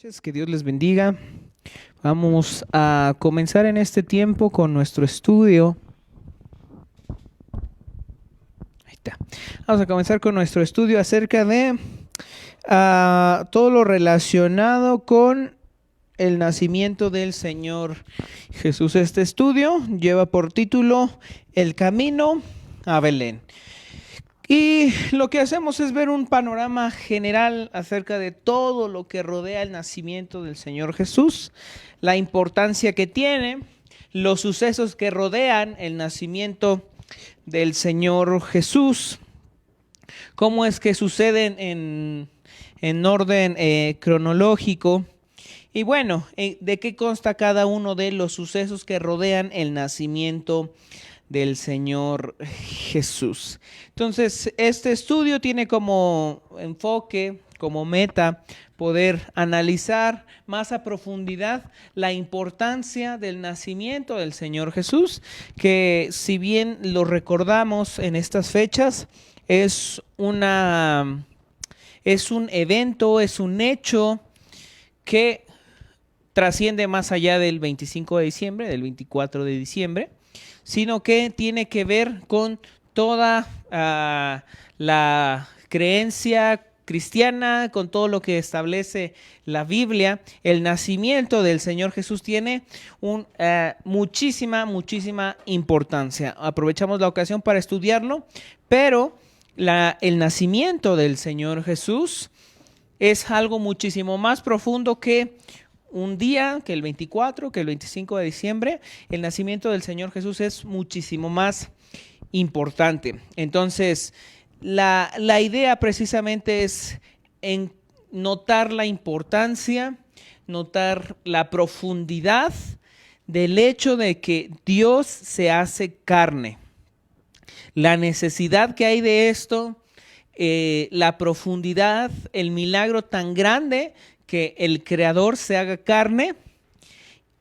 noches, que Dios les bendiga. Vamos a comenzar en este tiempo con nuestro estudio. Ahí está. Vamos a comenzar con nuestro estudio acerca de todo lo relacionado con el nacimiento del Señor Jesús. Este estudio lleva por título El camino a Belén. Y lo que hacemos es ver un panorama general acerca de todo lo que rodea el nacimiento del Señor Jesús, la importancia que tiene, los sucesos que rodean el nacimiento del Señor Jesús, cómo es que suceden en orden cronológico. Y bueno, ¿de qué consta cada uno de los sucesos que rodean el nacimiento del Señor Jesús? Entonces, este estudio tiene como enfoque, como meta, poder analizar más a profundidad la importancia del nacimiento del Señor Jesús, que si bien lo recordamos en estas fechas, es un evento, es un hecho que trasciende más allá del 25 de diciembre, del 24 de diciembre, sino que tiene que ver con toda la creencia cristiana, con todo lo que establece la Biblia. El nacimiento del Señor Jesús tiene muchísima importancia. Aprovechamos la ocasión para estudiarlo, pero el nacimiento del Señor Jesús es algo muchísimo más profundo que un día, que el 24, que el 25 de diciembre. El nacimiento del Señor Jesús es muchísimo más importante. Entonces, la idea precisamente es en notar la importancia, notar la profundidad del hecho de que Dios se hace carne. La necesidad que hay de esto, la profundidad, el milagro tan grande que el Creador se haga carne,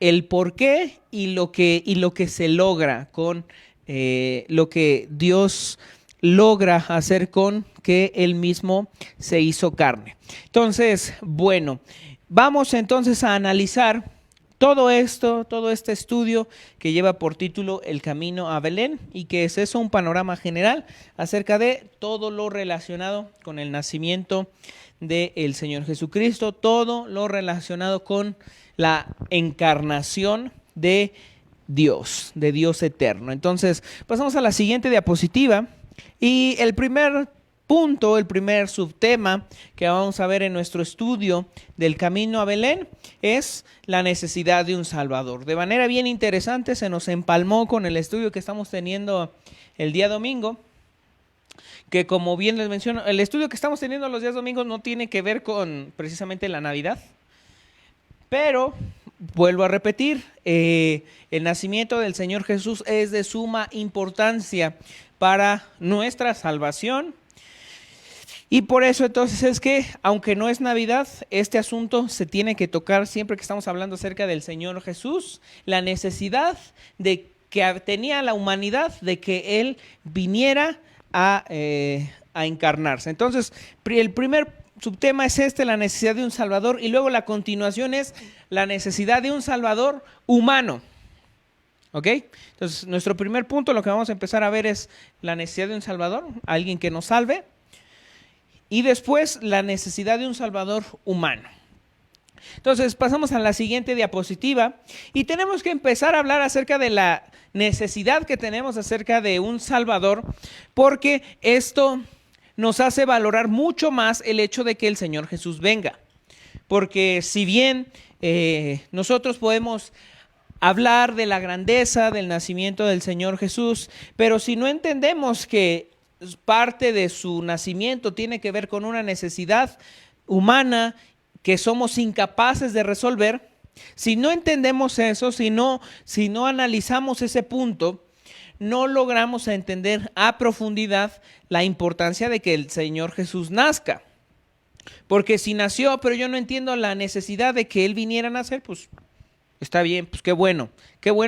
el por qué y lo que se logra con lo que Dios logra hacer con que Él mismo se hizo carne. Entonces, bueno, vamos entonces a analizar todo esto, todo este estudio que lleva por título El camino a Belén, y que es eso, un panorama general acerca de todo lo relacionado con el nacimiento del Señor Jesucristo, todo lo relacionado con la encarnación de Dios eterno. Entonces, pasamos a la siguiente diapositiva, y el primer punto, el primer subtema que vamos a ver en nuestro estudio del camino a Belén es la necesidad de un Salvador. De manera bien interesante se nos empalmó con el estudio que estamos teniendo el día domingo, que como bien les menciono, el estudio que estamos teniendo los días domingos no tiene que ver con precisamente la Navidad, pero vuelvo a repetir, el nacimiento del Señor Jesús es de suma importancia para nuestra salvación. Y por eso entonces es que, aunque no es Navidad, este asunto se tiene que tocar siempre que estamos hablando acerca del Señor Jesús, la necesidad de que tenía la humanidad de que Él viniera a encarnarse. Entonces, el primer subtema es la necesidad de un Salvador, y luego la continuación es la necesidad de un Salvador humano. ¿Ok? Entonces, nuestro primer punto, lo que vamos a empezar a ver es la necesidad de un Salvador, alguien que nos salve. Y después la necesidad de un Salvador humano. Entonces pasamos a la siguiente diapositiva y tenemos que empezar a hablar acerca de la necesidad que tenemos acerca de un Salvador, porque esto nos hace valorar mucho más el hecho de que el Señor Jesús venga. Porque si bien nosotros podemos hablar de la grandeza del nacimiento del Señor Jesús, pero si no entendemos que parte de su nacimiento tiene que ver con una necesidad humana que somos incapaces de resolver, si no entendemos eso, si no analizamos ese punto, no logramos entender a profundidad la importancia de que el Señor Jesús nazca. Porque si nació, pero yo no entiendo la necesidad de que Él viniera a nacer, pues está bien, pues qué bueno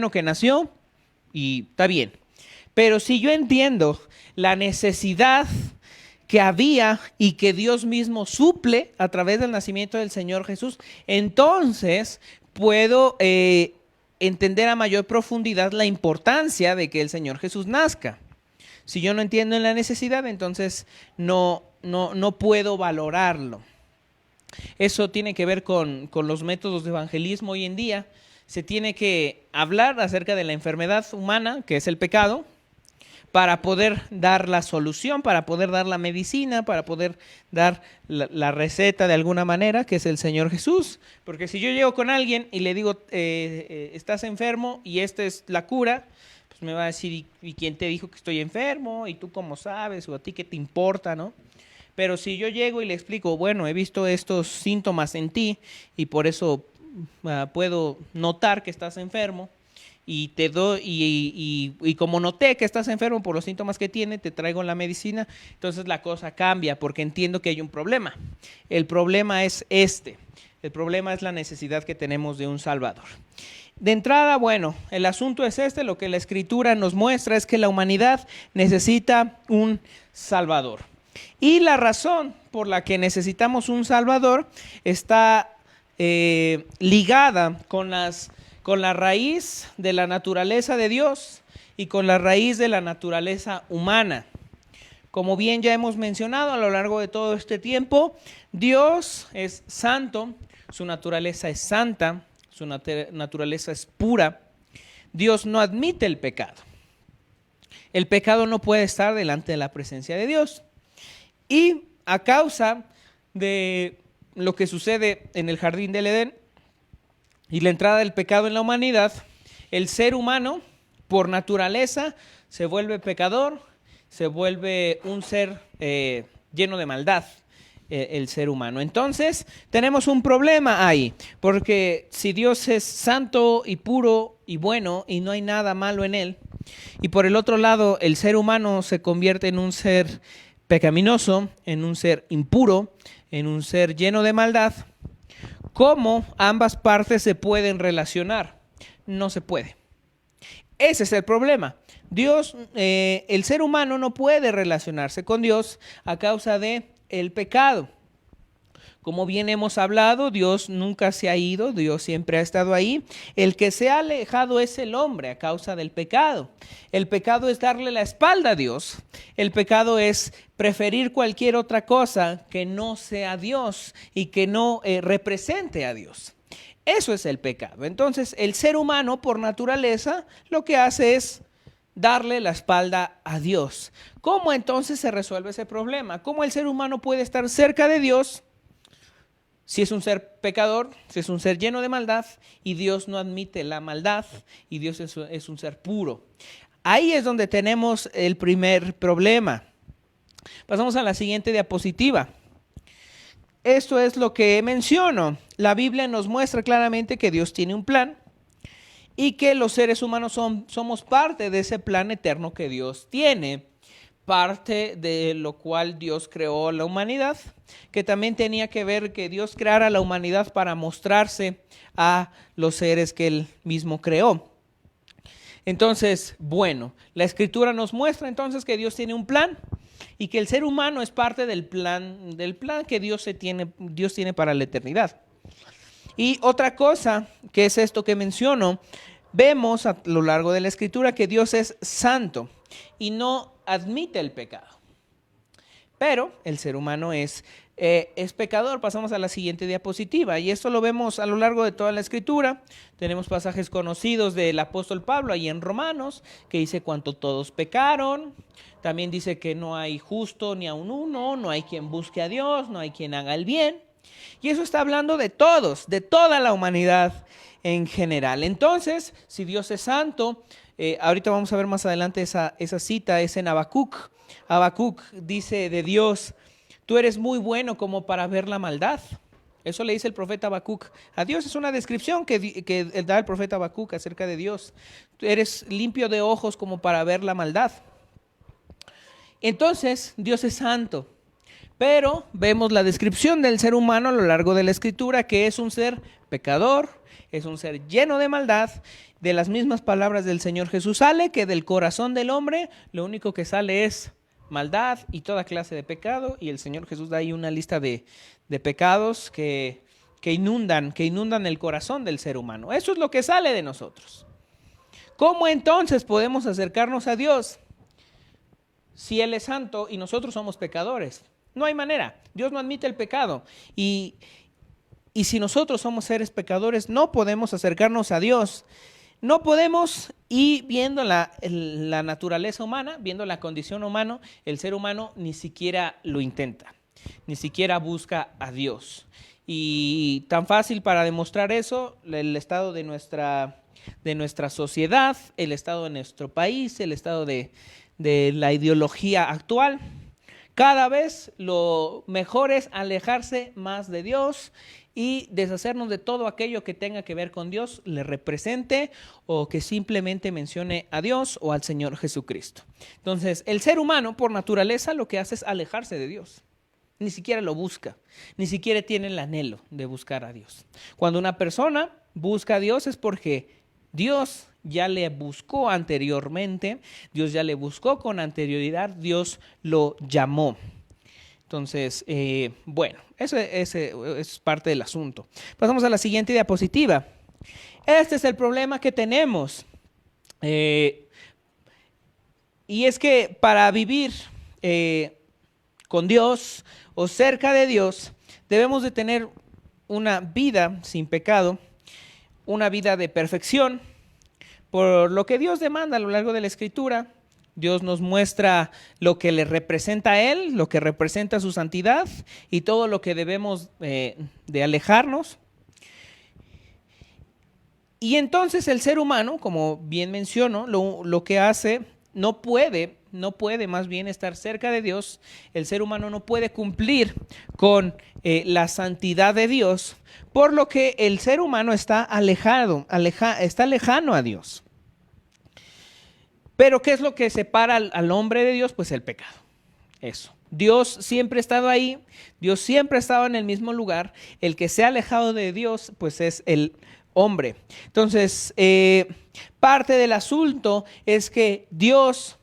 que nació y está bien. Pero si yo entiendo la necesidad que había y que Dios mismo suple a través del nacimiento del Señor Jesús, entonces puedo entender a mayor profundidad la importancia de que el Señor Jesús nazca. Si yo no entiendo en la necesidad, entonces no puedo valorarlo. Eso tiene que ver con los métodos de evangelismo hoy en día. Se tiene que hablar acerca de la enfermedad humana, que es el pecado, para poder dar la solución, para poder dar la medicina, para poder dar la receta de alguna manera, que es el Señor Jesús. Porque si yo llego con alguien y le digo, estás enfermo y esta es la cura, pues me va a decir, ¿y quién te dijo que estoy enfermo? ¿Y tú cómo sabes? ¿O a ti qué te importa? ¿No? Pero si yo llego y le explico, bueno, he visto estos síntomas en ti y por eso puedo notar que estás enfermo, y te doy y como noté que estás enfermo por los síntomas que tiene, te traigo la medicina, entonces la cosa cambia porque entiendo que hay un problema. El problema es el problema es la necesidad que tenemos de un Salvador. De entrada, bueno, el asunto es lo que la Escritura nos muestra es que la humanidad necesita un Salvador. Y la razón por la que necesitamos un Salvador está ligada con la raíz de la naturaleza de Dios y con la raíz de la naturaleza humana. Como bien ya hemos mencionado a lo largo de todo este tiempo, Dios es santo, su naturaleza es santa, su naturaleza es pura. Dios no admite el pecado. El pecado no puede estar delante de la presencia de Dios. Y a causa de lo que sucede en el jardín del Edén, y la entrada del pecado en la humanidad, el ser humano, por naturaleza, se vuelve pecador, se vuelve un ser lleno de maldad, el ser humano. Entonces, tenemos un problema ahí, porque si Dios es santo y puro y bueno, y no hay nada malo en él, y por el otro lado, el ser humano se convierte en un ser pecaminoso, en un ser impuro, en un ser lleno de maldad, ¿cómo ambas partes se pueden relacionar? No se puede. Ese es el problema. Dios, el ser humano no puede relacionarse con Dios a causa de el pecado. Como bien hemos hablado, Dios nunca se ha ido, Dios siempre ha estado ahí. El que se ha alejado es el hombre a causa del pecado. El pecado es darle la espalda a Dios. El pecado es preferir cualquier otra cosa que no sea Dios y que no represente a Dios. Eso es el pecado. Entonces, el ser humano por naturaleza lo que hace es darle la espalda a Dios. ¿Cómo entonces se resuelve ese problema? ¿Cómo el ser humano puede estar cerca de Dios si es un ser pecador, si es un ser lleno de maldad y Dios no admite la maldad y Dios es un ser puro? Ahí es donde tenemos el primer problema. Pasamos a la siguiente diapositiva. Esto es lo que menciono. La Biblia nos muestra claramente que Dios tiene un plan y que los seres humanos somos parte de ese plan eterno que Dios tiene. Parte de lo cual Dios creó la humanidad, que también tenía que ver que Dios creara la humanidad para mostrarse a los seres que Él mismo creó. Entonces, bueno, la Escritura nos muestra entonces que Dios tiene un plan y que el ser humano es parte del plan que Dios tiene para la eternidad. Y otra cosa, que es esto que menciono, vemos a lo largo de la Escritura que Dios es santo y no admite el pecado. Pero el ser humano es pecador. Pasamos a la siguiente diapositiva. Y esto lo vemos a lo largo de toda la Escritura. Tenemos pasajes conocidos del apóstol Pablo ahí en Romanos, que dice cuanto todos pecaron. También dice que no hay justo ni aun uno, no hay quien busque a Dios, no hay quien haga el bien. Y eso está hablando de todos, de toda la humanidad en general. Entonces, si Dios es santo, ahorita vamos a ver más adelante esa cita, es en Habacuc. Habacuc dice de Dios, tú eres muy bueno como para ver la maldad. Eso le dice el profeta Habacuc a Dios. Es una descripción que da el profeta Habacuc acerca de Dios. Tú eres limpio de ojos como para ver la maldad. Entonces, Dios es santo. Pero vemos la descripción del ser humano a lo largo de la Escritura, que es un ser pecador, es un ser lleno de maldad. De las mismas palabras del Señor Jesús sale que del corazón del hombre lo único que sale es maldad y toda clase de pecado, y el Señor Jesús da ahí una lista de pecados que inundan el corazón del ser humano. Eso es lo que sale de nosotros. ¿Cómo entonces podemos acercarnos a Dios si Él es santo y nosotros somos pecadores? No hay manera. Dios no admite el pecado. Y si nosotros somos seres pecadores, no podemos acercarnos a Dios. No podemos, y viendo la naturaleza humana, viendo la condición humana, el ser humano ni siquiera lo intenta, ni siquiera busca a Dios. Y tan fácil para demostrar eso, el estado de nuestra sociedad, el estado de nuestro país, el estado de la ideología actual. Cada vez lo mejor es alejarse más de Dios y deshacernos de todo aquello que tenga que ver con Dios, le represente o que simplemente mencione a Dios o al Señor Jesucristo. Entonces, el ser humano por naturaleza lo que hace es alejarse de Dios. Ni siquiera lo busca, ni siquiera tiene el anhelo de buscar a Dios. Cuando una persona busca a Dios es porque Dios ya le buscó anteriormente, Dios ya le buscó con anterioridad, Dios lo llamó. Entonces, bueno, eso es parte del asunto. Pasamos a la siguiente diapositiva. Este es el problema que tenemos. Y es que para vivir con Dios o cerca de Dios, debemos de tener una vida sin pecado, una vida de perfección, por lo que Dios demanda a lo largo de la Escritura. Dios nos muestra lo que le representa a Él, lo que representa su santidad y todo lo que debemos de alejarnos. Y entonces el ser humano, como bien menciono, lo que hace, no puede más bien estar cerca de Dios. El ser humano no puede cumplir con la santidad de Dios, por lo que el ser humano está está lejano a Dios. Pero ¿qué es lo que separa al hombre de Dios? Pues el pecado. Eso. Dios siempre ha estado ahí, Dios siempre ha estado en el mismo lugar. El que se ha alejado de Dios, pues es el hombre. Entonces, parte del asunto es que Dios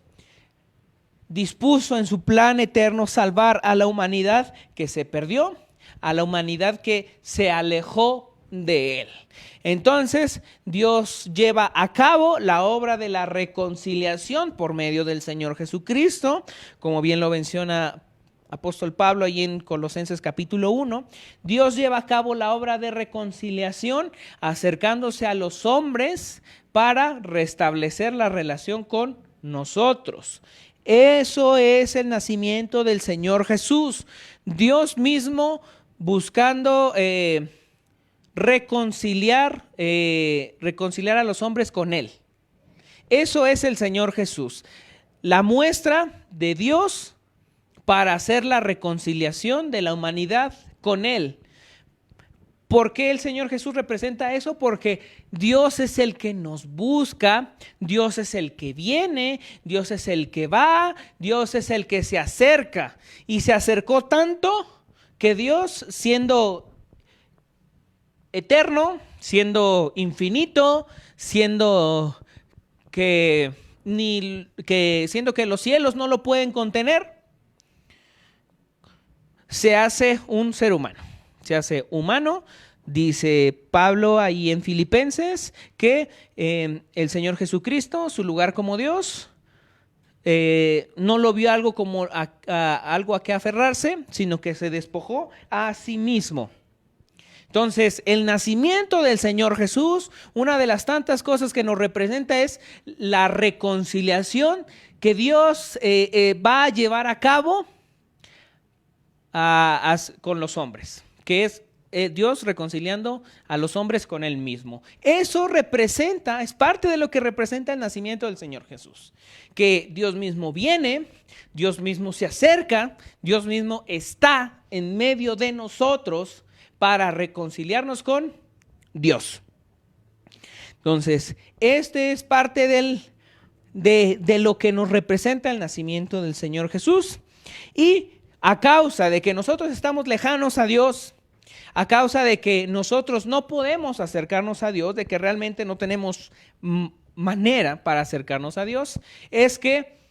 dispuso en su plan eterno salvar a la humanidad que se perdió, a la humanidad que se alejó de Él. Entonces, Dios lleva a cabo la obra de la reconciliación por medio del Señor Jesucristo, como bien lo menciona apóstol Pablo ahí en Colosenses capítulo 1. Dios lleva a cabo la obra de reconciliación, acercándose a los hombres para restablecer la relación con nosotros. Eso es el nacimiento del Señor Jesús. Dios mismo buscando reconciliar a los hombres con Él. Eso es el Señor Jesús. La muestra de Dios para hacer la reconciliación de la humanidad con Él. ¿Por qué el Señor Jesús representa eso? Porque Dios es el que nos busca, Dios es el que viene, Dios es el que va, Dios es el que se acerca. Y se acercó tanto que Dios, siendo eterno, siendo infinito, siendo que los cielos no lo pueden contener, se hace un ser humano, se hace humano. Dice Pablo ahí en Filipenses que el Señor Jesucristo, su lugar como Dios, no lo vio algo como algo a que aferrarse, sino que se despojó a sí mismo. Entonces, el nacimiento del Señor Jesús, una de las tantas cosas que nos representa es la reconciliación que Dios va a llevar a cabo con los hombres, que es Dios reconciliando a los hombres con Él mismo. Eso es parte de lo que representa el nacimiento del Señor Jesús. Que Dios mismo viene, Dios mismo se acerca, Dios mismo está en medio de nosotros para reconciliarnos con Dios. Entonces, este es parte de lo que nos representa el nacimiento del Señor Jesús. Y a causa de que nosotros estamos lejanos a Dios, a causa de que nosotros no podemos acercarnos a Dios, de que realmente no tenemos manera para acercarnos a Dios, es que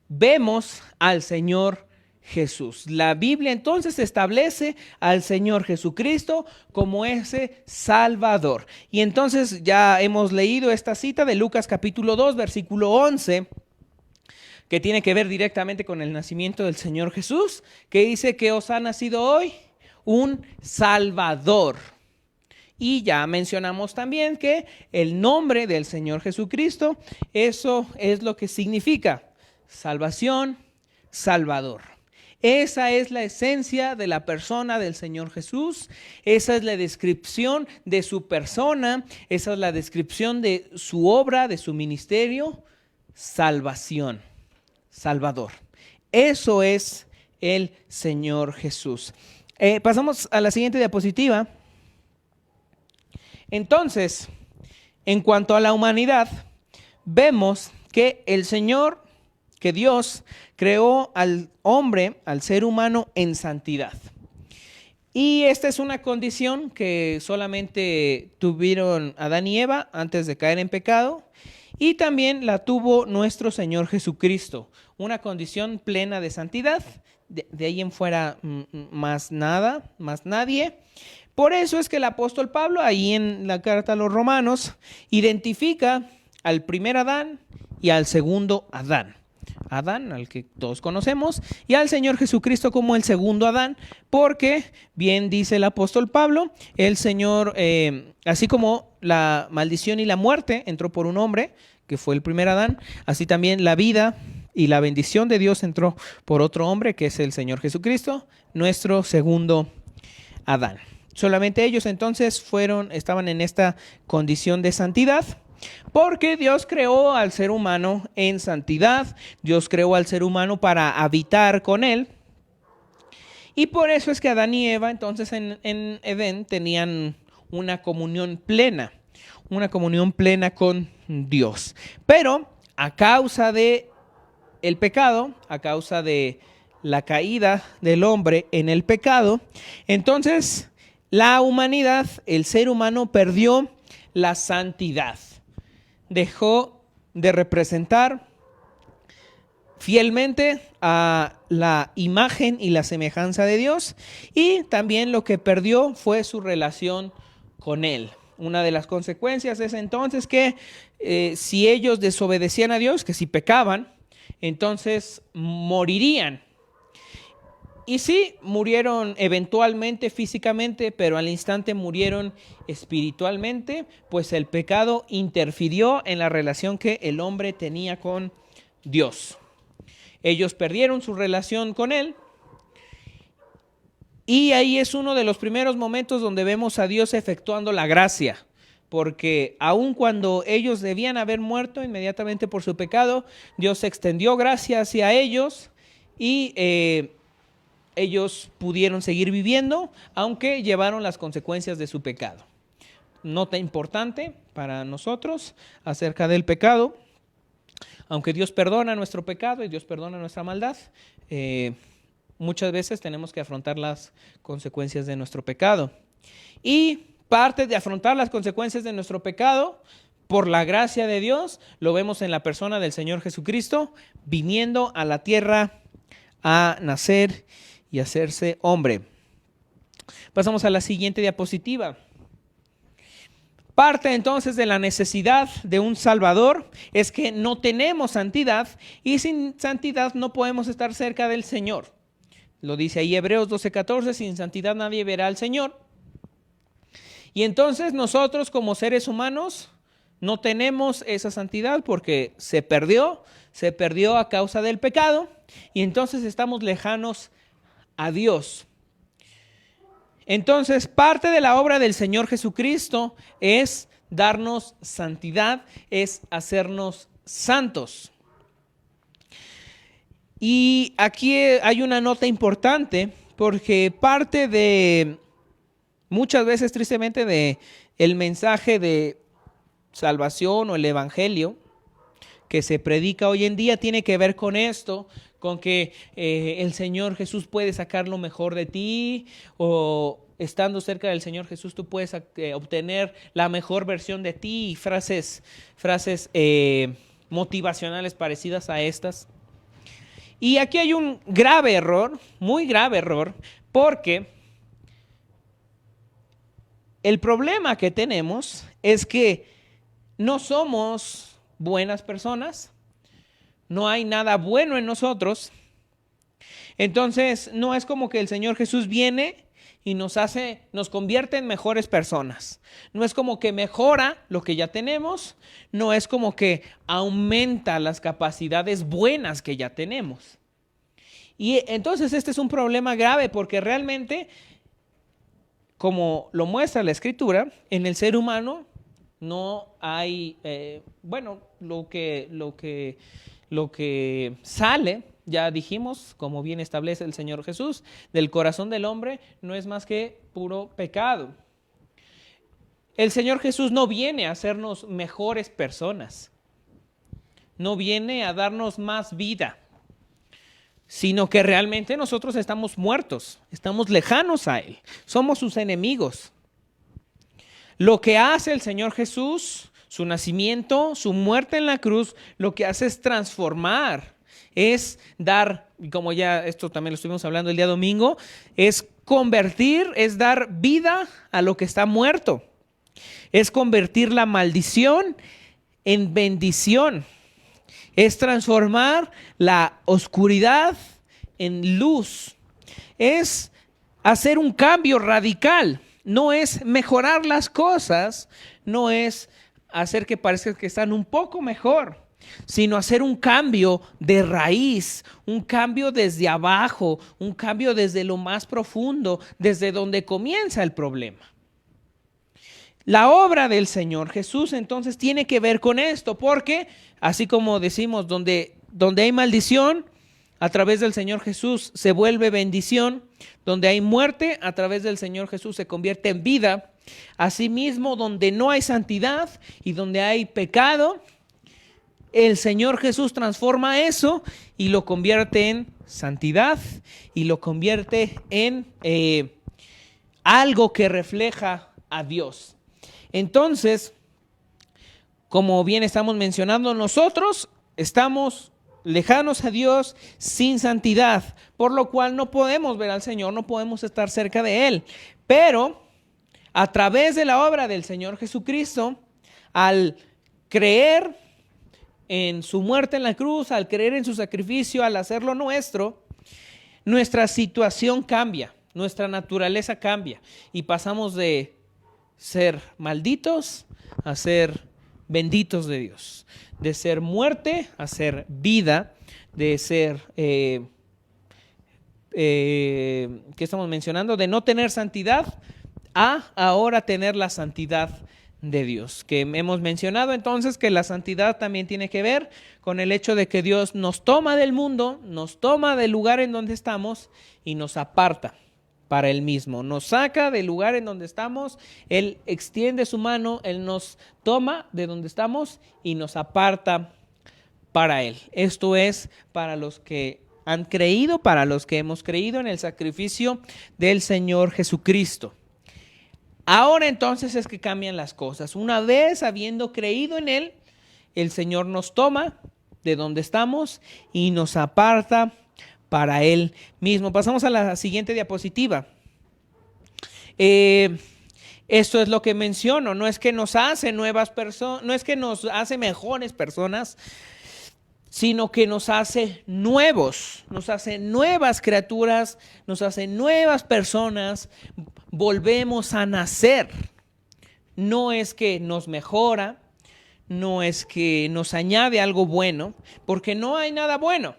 vemos al Señor Jesús. La Biblia entonces establece al Señor Jesucristo como ese Salvador. Y entonces ya hemos leído esta cita de Lucas capítulo 2, versículo 11, que tiene que ver directamente con el nacimiento del Señor Jesús, que dice que os ha nacido hoy un Salvador. Y ya mencionamos también que el nombre del Señor Jesucristo, eso es lo que significa salvación, Salvador. Esa es la esencia de la persona del Señor Jesús, esa es la descripción de su persona, esa es la descripción de su obra, de su ministerio, salvación, Salvador. Eso es el Señor Jesús. Pasamos a la siguiente diapositiva. Entonces, en cuanto a la humanidad, vemos que el Señor, que Dios creó al hombre, al ser humano en santidad. Y esta es una condición que solamente tuvieron Adán y Eva antes de caer en pecado, y también la tuvo nuestro Señor Jesucristo, una condición plena de santidad. De ahí en fuera más nada, más nadie. Por eso es que el apóstol Pablo, ahí en la carta a los Romanos, identifica al primer Adán y al segundo Adán. Adán, al que todos conocemos, y al Señor Jesucristo como el segundo Adán, porque, bien dice el apóstol Pablo, el Señor, así como la maldición y la muerte entró por un hombre, que fue el primer Adán, así también la vida y la bendición de Dios entró por otro hombre, que es el Señor Jesucristo, nuestro segundo Adán. Solamente ellos entonces estaban en esta condición de santidad, porque Dios creó al ser humano en santidad, Dios creó al ser humano para habitar con él, y por eso es que Adán y Eva entonces en Edén tenían una comunión plena con Dios. Pero a causa de el pecado, a causa de la caída del hombre en el pecado, entonces la humanidad, el ser humano, perdió la santidad. Dejó de representar fielmente a la imagen y la semejanza de Dios, y también lo que perdió fue su relación con Él. Una de las consecuencias es entonces que si ellos desobedecían a Dios, que si pecaban, entonces morirían. Y sí, murieron eventualmente físicamente, pero al instante murieron espiritualmente, pues el pecado interfirió en la relación que el hombre tenía con Dios. Ellos perdieron su relación con Él, y ahí es uno de los primeros momentos donde vemos a Dios efectuando la gracia, porque aun cuando ellos debían haber muerto inmediatamente por su pecado, Dios extendió gracia hacia ellos y ellos pudieron seguir viviendo, aunque llevaron las consecuencias de su pecado. Nota importante para nosotros acerca del pecado: aunque Dios perdona nuestro pecado y Dios perdona nuestra maldad, muchas veces tenemos que afrontar las consecuencias de nuestro pecado. Y parte de afrontar las consecuencias de nuestro pecado, por la gracia de Dios, lo vemos en la persona del Señor Jesucristo, viniendo a la tierra a nacer y hacerse hombre. Pasamos a la siguiente diapositiva. Parte entonces de la necesidad de un Salvador es que no tenemos santidad, y sin santidad no podemos estar cerca del Señor. Lo dice ahí Hebreos 12:14, sin santidad nadie verá al Señor. Y entonces nosotros como seres humanos no tenemos esa santidad porque se perdió a causa del pecado, y entonces estamos lejanos a Dios. Entonces, parte de la obra del Señor Jesucristo es darnos santidad, es hacernos santos. Y aquí hay una nota importante, porque parte de, muchas veces tristemente, de el mensaje de salvación o el evangelio que se predica hoy en día tiene que ver con esto, con que el Señor Jesús puede sacar lo mejor de ti, o estando cerca del Señor Jesús tú puedes obtener la mejor versión de ti, y frases motivacionales parecidas a estas. Y aquí hay un grave error, muy grave error, porque el problema que tenemos es que no somos buenas personas, no hay nada bueno en nosotros. Entonces, no es como que el Señor Jesús viene y nos convierte en mejores personas. No es como que mejora lo que ya tenemos, no es como que aumenta las capacidades buenas que ya tenemos. Y entonces este es un problema grave porque realmente, como lo muestra la Escritura, en el ser humano no hay, lo que sale, ya dijimos, como bien establece el Señor Jesús, del corazón del hombre no es más que puro pecado. El Señor Jesús no viene a hacernos mejores personas, no viene a darnos más vida, sino que realmente nosotros estamos muertos, estamos lejanos a Él, somos sus enemigos. Lo que hace el Señor Jesús, su nacimiento, su muerte en la cruz, lo que hace es transformar, es dar, como ya esto también lo estuvimos hablando el día domingo, es convertir, es dar vida a lo que está muerto, es convertir la maldición en bendición, es transformar la oscuridad en luz, es hacer un cambio radical. No es mejorar las cosas, no es hacer que parezca que están un poco mejor, sino hacer un cambio de raíz, un cambio desde abajo, un cambio desde lo más profundo, desde donde comienza el problema. La obra del Señor Jesús entonces tiene que ver con esto, porque así como decimos, donde hay maldición, a través del Señor Jesús se vuelve bendición. Donde hay muerte, a través del Señor Jesús se convierte en vida. Asimismo, donde no hay santidad y donde hay pecado, el Señor Jesús transforma eso y lo convierte en santidad y lo convierte en algo que refleja a Dios. Entonces, como bien estamos mencionando, nosotros estamos lejanos a Dios, sin santidad, por lo cual no podemos ver al Señor, no podemos estar cerca de Él. Pero a través de la obra del Señor Jesucristo, al creer en su muerte en la cruz, al creer en su sacrificio, al hacerlo nuestro, nuestra situación cambia, nuestra naturaleza cambia y pasamos de ser malditos a ser benditos de Dios, de ser muerte a ser vida, de ser, ¿qué estamos mencionando? De no tener santidad a ahora tener la santidad de Dios, que hemos mencionado entonces que la santidad también tiene que ver con el hecho de que Dios nos toma del mundo, nos toma del lugar en donde estamos y nos aparta para Él mismo, nos saca del lugar en donde estamos, Él extiende su mano, Él nos toma de donde estamos y nos aparta para Él. Esto es para los que han creído, para los que hemos creído en el sacrificio del Señor Jesucristo. Ahora entonces es que cambian las cosas. Una vez habiendo creído en Él, el Señor nos toma de donde estamos y nos aparta para Él mismo. Pasamos a la siguiente diapositiva. Esto es lo que menciono. No es que nos hace nuevas personas, no es que nos hace mejores personas, sino que nos hace nuevos, nos hace nuevas criaturas, nos hace nuevas personas. Volvemos a nacer. No es que nos mejora, no es que nos añade algo bueno, porque no hay nada bueno.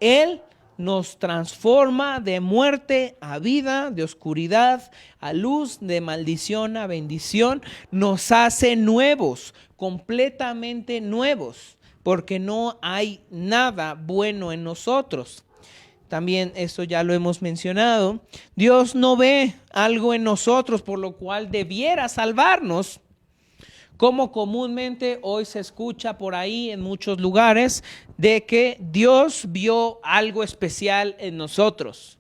Él nos transforma de muerte a vida, de oscuridad a luz, de maldición a bendición. Nos hace nuevos, completamente nuevos, porque no hay nada bueno en nosotros. También esto ya lo hemos mencionado. Dios no ve algo en nosotros por lo cual debiera salvarnos, como comúnmente hoy se escucha por ahí en muchos lugares, de que Dios vio algo especial en nosotros.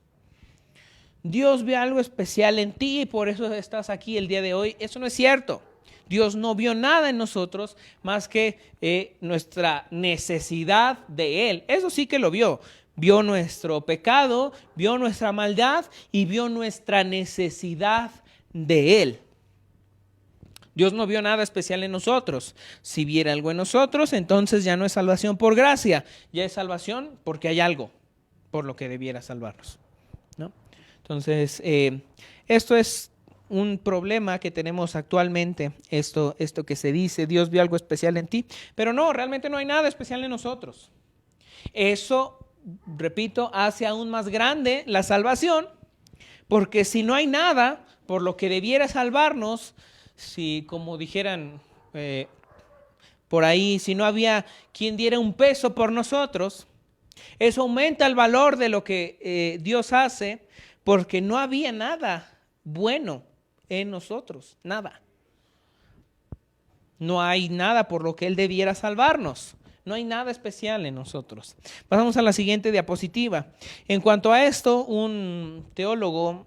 Dios vio algo especial en ti y por eso estás aquí el día de hoy. Eso no es cierto. Dios no vio nada en nosotros más que nuestra necesidad de Él. Eso sí que lo vio. Vio nuestro pecado, vio nuestra maldad y vio nuestra necesidad de Él. Dios no vio nada especial en nosotros. Si viera algo en nosotros, entonces ya no es salvación por gracia, ya es salvación porque hay algo por lo que debiera salvarnos, ¿no? Entonces, esto es un problema que tenemos actualmente, esto que se dice, Dios vio algo especial en ti, pero no, realmente no hay nada especial en nosotros. Eso, repito, hace aún más grande la salvación, porque si no hay nada por lo que debiera salvarnos, si como dijeran por ahí, si no había quien diera un peso por nosotros, eso aumenta el valor de lo que Dios hace, porque no había nada bueno en nosotros, nada. No hay nada por lo que Él debiera salvarnos. No hay nada especial en nosotros. Pasamos a la siguiente diapositiva. En cuanto a esto, un teólogo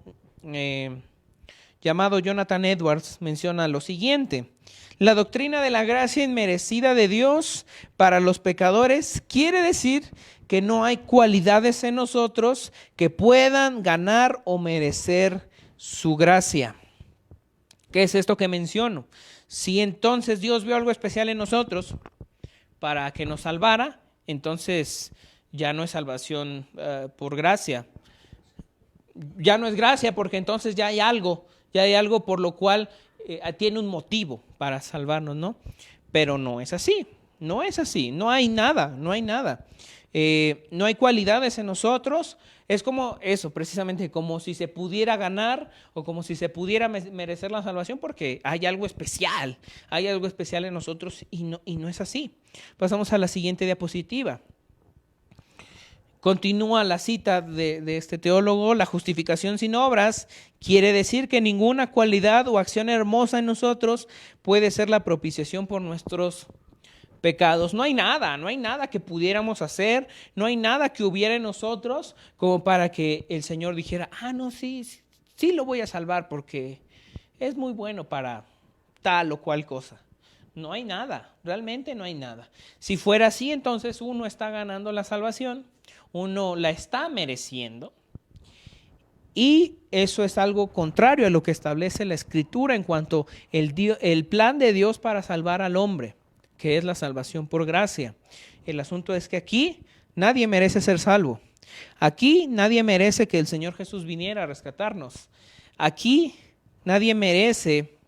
llamado Jonathan Edwards menciona lo siguiente: la doctrina de la gracia inmerecida de Dios para los pecadores quiere decir que no hay cualidades en nosotros que puedan ganar o merecer su gracia. ¿Qué es esto que menciono? Si entonces Dios vio algo especial en nosotros para que nos salvara, entonces ya no es salvación por gracia. Ya no es gracia porque entonces ya hay algo por lo cual tiene un motivo para salvarnos, ¿no? Pero no es así, no hay nada. No hay cualidades en nosotros. Es como eso, precisamente como si se pudiera ganar o como si se pudiera merecer la salvación, porque hay algo especial en nosotros y no es así. Pasamos a la siguiente diapositiva. Continúa la cita de este teólogo: la justificación sin obras quiere decir que ninguna cualidad o acción hermosa en nosotros puede ser la propiciación por nuestros pecados. No hay nada que pudiéramos hacer, no hay nada que hubiera en nosotros como para que el Señor dijera, no, sí lo voy a salvar porque es muy bueno para tal o cual cosa. No hay nada, realmente no hay nada. Si fuera así, entonces uno está ganando la salvación, uno la está mereciendo, y eso es algo contrario a lo que establece la Escritura en cuanto el plan de Dios para salvar al hombre, que es la salvación por gracia. El asunto es que aquí nadie merece ser salvo. Aquí nadie merece que el Señor Jesús viniera a rescatarnos. Aquí nadie merece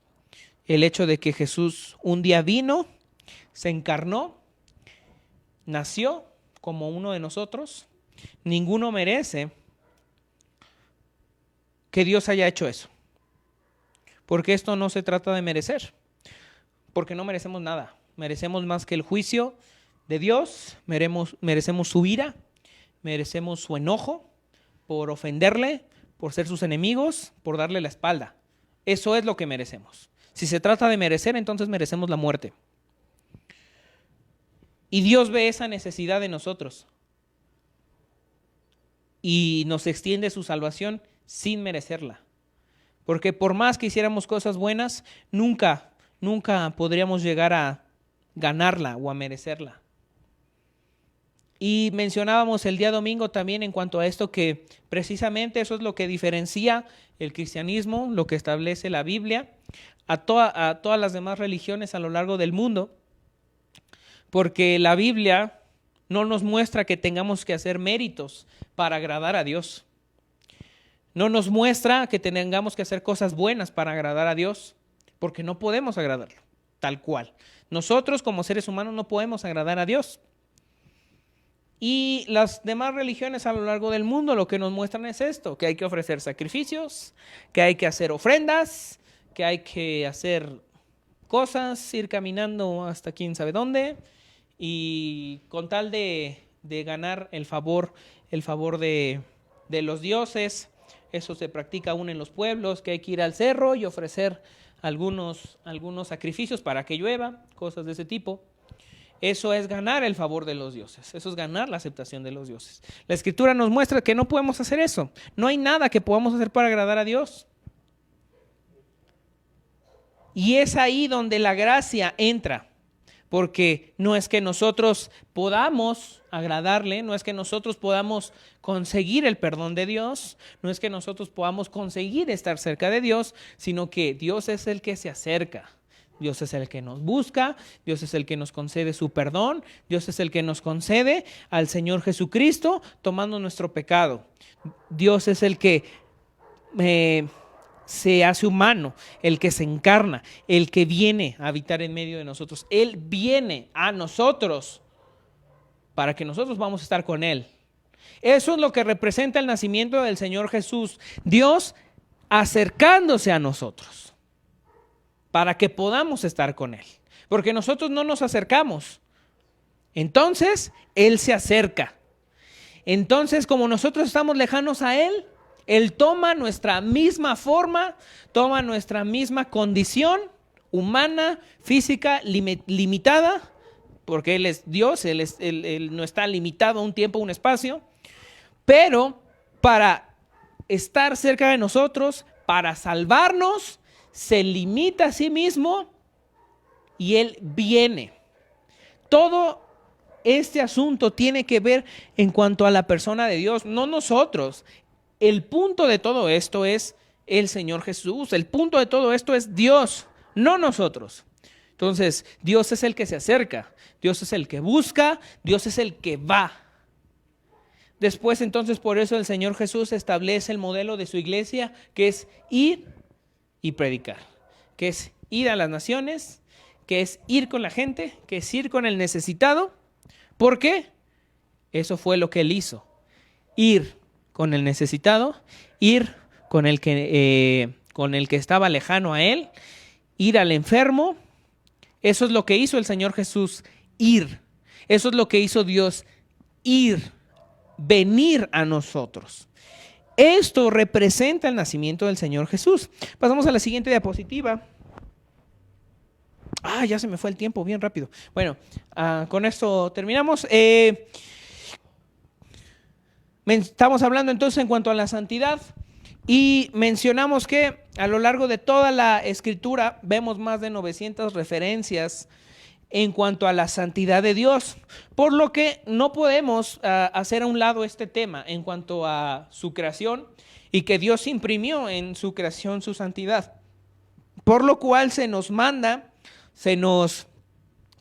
el hecho de que Jesús un día vino, se encarnó, nació como uno de nosotros. Ninguno merece que Dios haya hecho eso. Porque esto no se trata de merecer. Porque no merecemos nada. Merecemos más que el juicio de Dios, merecemos su ira, merecemos su enojo por ofenderle, por ser sus enemigos, por darle la espalda. Eso es lo que merecemos. Si se trata de merecer, entonces merecemos la muerte. Y Dios ve esa necesidad de nosotros y nos extiende su salvación sin merecerla. Porque por más que hiciéramos cosas buenas, nunca podríamos llegar a ganarla o a merecerla. Y mencionábamos el día domingo también en cuanto a esto, que precisamente eso es lo que diferencia el cristianismo, lo que establece la Biblia, a todas las demás religiones a lo largo del mundo, porque la Biblia no nos muestra que tengamos que hacer méritos para agradar a Dios. No nos muestra que tengamos que hacer cosas buenas para agradar a Dios, porque no podemos agradarlo, tal cual. Nosotros como seres humanos no podemos agradar a Dios. Y las demás religiones a lo largo del mundo lo que nos muestran es esto, que hay que ofrecer sacrificios, que hay que hacer ofrendas, que hay que hacer cosas, ir caminando hasta quién sabe dónde, y con tal de ganar el favor de los dioses. Eso se practica aún en los pueblos, que hay que ir al cerro y ofrecer algunos sacrificios para que llueva, cosas de ese tipo. Eso es ganar el favor de los dioses, eso es ganar la aceptación de los dioses. La Escritura nos muestra que no podemos hacer eso. No hay nada que podamos hacer para agradar a Dios. Y es ahí donde la gracia entra. Porque no es que nosotros podamos agradarle, no es que nosotros podamos conseguir el perdón de Dios, no es que nosotros podamos conseguir estar cerca de Dios, sino que Dios es el que se acerca. Dios es el que nos busca, Dios es el que nos concede su perdón, Dios es el que nos concede al Señor Jesucristo tomando nuestro pecado. Dios es el que se hace humano, el que se encarna, el que viene a habitar en medio de nosotros. Él viene a nosotros para que nosotros vamos a estar con Él. Eso es lo que representa el nacimiento del Señor Jesús. Dios acercándose a nosotros para que podamos estar con Él. Porque nosotros no nos acercamos. Entonces, Él se acerca. Entonces, como nosotros estamos lejanos a Él, Él toma nuestra misma forma, toma nuestra misma condición humana, física, limitada, porque Él es Dios, Él no está limitado a un tiempo, a un espacio, pero para estar cerca de nosotros, para salvarnos, se limita a sí mismo y Él viene. Todo este asunto tiene que ver en cuanto a la persona de Dios, no nosotros. El punto de todo esto es el Señor Jesús. El punto de todo esto es Dios, no nosotros. Entonces, Dios es el que se acerca, Dios es el que busca, Dios es el que va. Después, entonces, por eso el Señor Jesús establece el modelo de su iglesia, que es ir y predicar, que es ir a las naciones, que es ir con la gente, que es ir con el necesitado. ¿Por qué? Eso fue lo que Él hizo. Ir con el necesitado, ir con el que estaba lejano a Él, ir al enfermo. Eso es lo que hizo el Señor Jesús, ir. Eso es lo que hizo Dios, ir, venir a nosotros. Esto representa el nacimiento del Señor Jesús. Pasamos a la siguiente diapositiva. Ya se me fue el tiempo bien rápido. Bueno, con esto terminamos. Estamos hablando entonces en cuanto a la santidad y mencionamos que a lo largo de toda la escritura vemos más de 900 referencias en cuanto a la santidad de Dios, por lo que no podemos hacer a un lado este tema en cuanto a su creación y que Dios imprimió en su creación su santidad, por lo cual se nos manda, se nos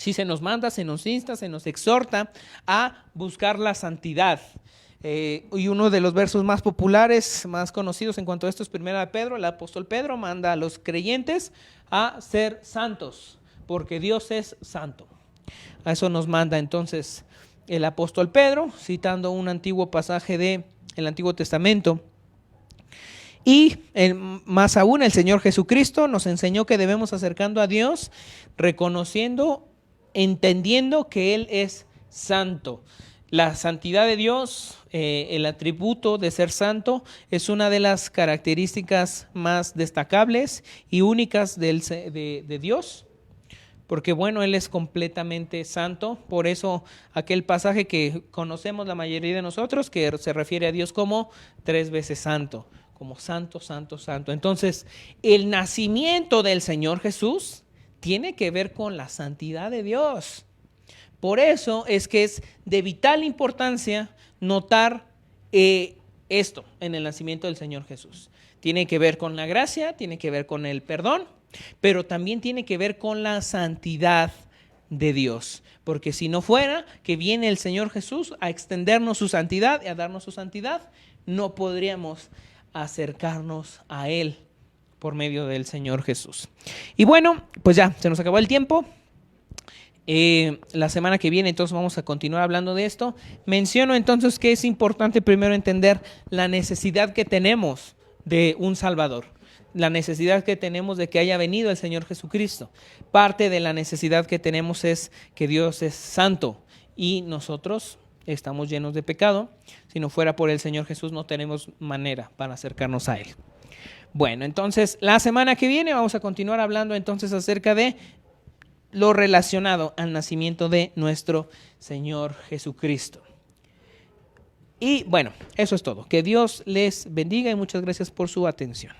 insta, se nos exhorta a buscar la santidad. Y uno de los versos más populares, más conocidos en cuanto a esto es 1 Pedro. El apóstol Pedro manda a los creyentes a ser santos, porque Dios es santo. A eso nos manda entonces el apóstol Pedro, citando un antiguo pasaje del Antiguo Testamento. Y más aún el Señor Jesucristo nos enseñó que debemos acercarnos a Dios reconociendo, entendiendo que Él es santo. La santidad de Dios, el atributo de ser santo, es una de las características más destacables y únicas de Dios, porque bueno, Él es completamente santo. Por eso aquel pasaje que conocemos la mayoría de nosotros, que se refiere a Dios como 3 veces santo, como santo, santo, santo. Entonces, el nacimiento del Señor Jesús tiene que ver con la santidad de Dios. Por eso es que es de vital importancia notar esto en el nacimiento del Señor Jesús. Tiene que ver con la gracia, tiene que ver con el perdón, pero también tiene que ver con la santidad de Dios. Porque si no fuera que viene el Señor Jesús a extendernos su santidad y a darnos su santidad, no podríamos acercarnos a Él por medio del Señor Jesús. Y bueno, pues ya, se nos acabó el tiempo. La semana que viene entonces vamos a continuar hablando de esto. Menciono entonces que es importante primero entender la necesidad que tenemos de un Salvador, la necesidad que tenemos de que haya venido el Señor Jesucristo. Parte de la necesidad que tenemos es que Dios es santo y nosotros estamos llenos de pecado. Si no fuera por el Señor Jesús no tenemos manera para acercarnos a Él. Bueno, entonces la semana que viene vamos a continuar hablando entonces acerca de lo relacionado al nacimiento de nuestro Señor Jesucristo. Y bueno, eso es todo. Que Dios les bendiga y muchas gracias por su atención.